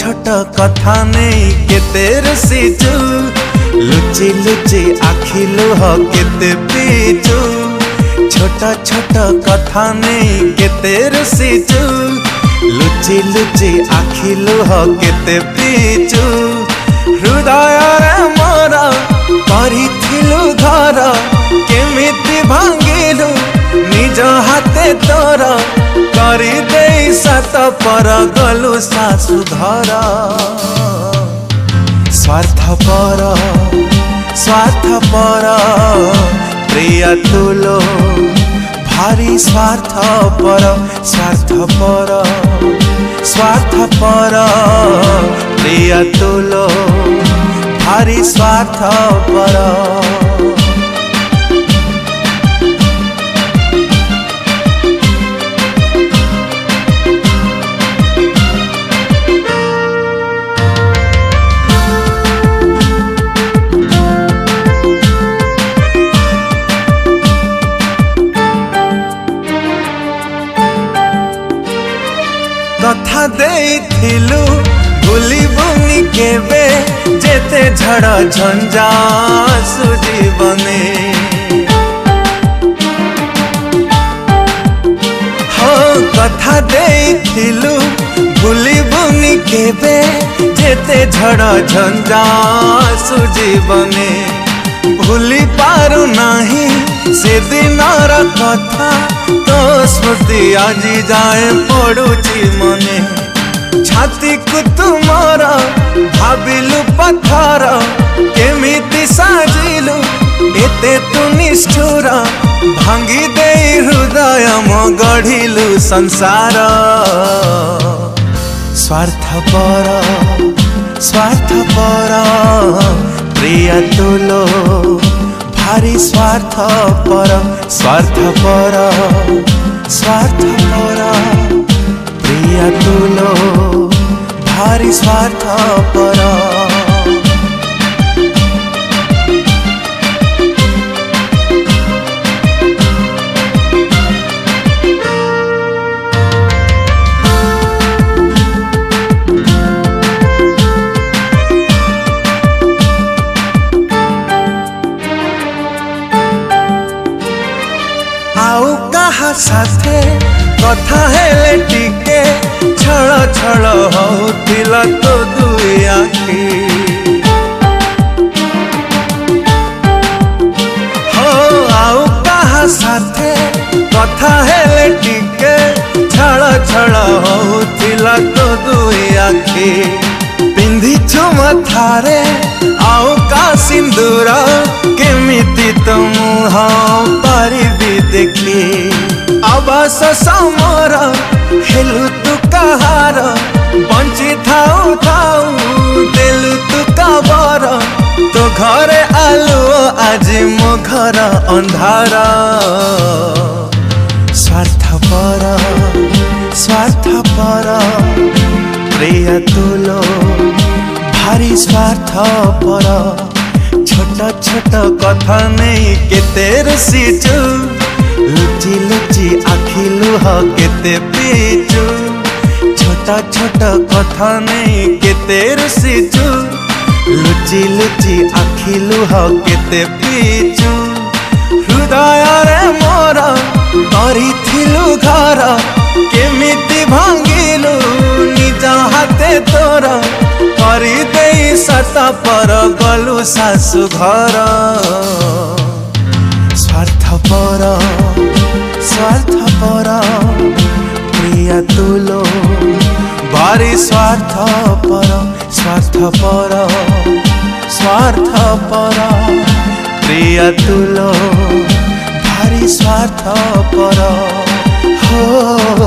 छोट कथा नहीं केते रुसीचु लुचि लुचि आखि लुह केते पीचु छोट छोट कथा नहीं केते रुसीचु लुचि लुचि आखि लुह केते पीचु हृदय रे मोर करिथिलु घर केमिति भांगिलु निज हाथे तोर करी दे सत पर गलु सासु घर स्वार्थपर स्वार्थपर प्रिय तुलो भारी स्वार्थपर स्वार्थपर स्वार्थपर प्रिय तुलो भारी स्वार्थपर कथा देइथिलु भूलिबुनि केबे जेते झड़ झंझा सुजीवने हो कथा देइथिलु भूलिबुनि केबे जेते झड़ झंझा सुजीवने भूली पारु नाही से दिनर कथा तो स्मृति आजी जाए पड़ुची मने छाती को तुमर भाविलु पत्थर केमिति साजिलु एते तु निष्ठुर भांगी दे हृदय मो गढ़िलु संसार स्वार्थपर स्वार्थपर प्रिय तुलो भारी स्वार्थपर स्वार्थपर स्वार्थपर प्रिय तुलो भारी स्वार्थपर आउ कहा साथे कथा हेले टिके छळ छळ होतिला तो दुई आखी हो आउ कहा साथे कथा हेले टिके छळ छळ होतिला तो दुई आखी पिंधिछु मथारे आउ का सिंदूर केमिति तो मुह पारिबी देखी आवास समर हेलु तु कहार बंची थाऊ थाऊ देलु तु कबर तो घरे आलु आज मो घर अंधार स्वार्थपर स्वार्थपर प्रिय तुलो भारी स्वार्थपर छोट छोट कथा नहीं केते रुसीचु लुचि लुचि आखि लुह केते पीचु छोट छोट कथा नहीं केते रुसीचु लुचि लुचि आखि लुह केते पीचु हृदय रे मोर करिथिलु घर केमिति भांगिलु निज हाथे तोर करी दे सत पर गलु सासु घर स्वार्थपर स्वार्थपर प्रिय तुलो भारी स्वार्थपर स्वार्थपर स्वार्थपर प्रिय तुलो भारी स्वार्थपर हो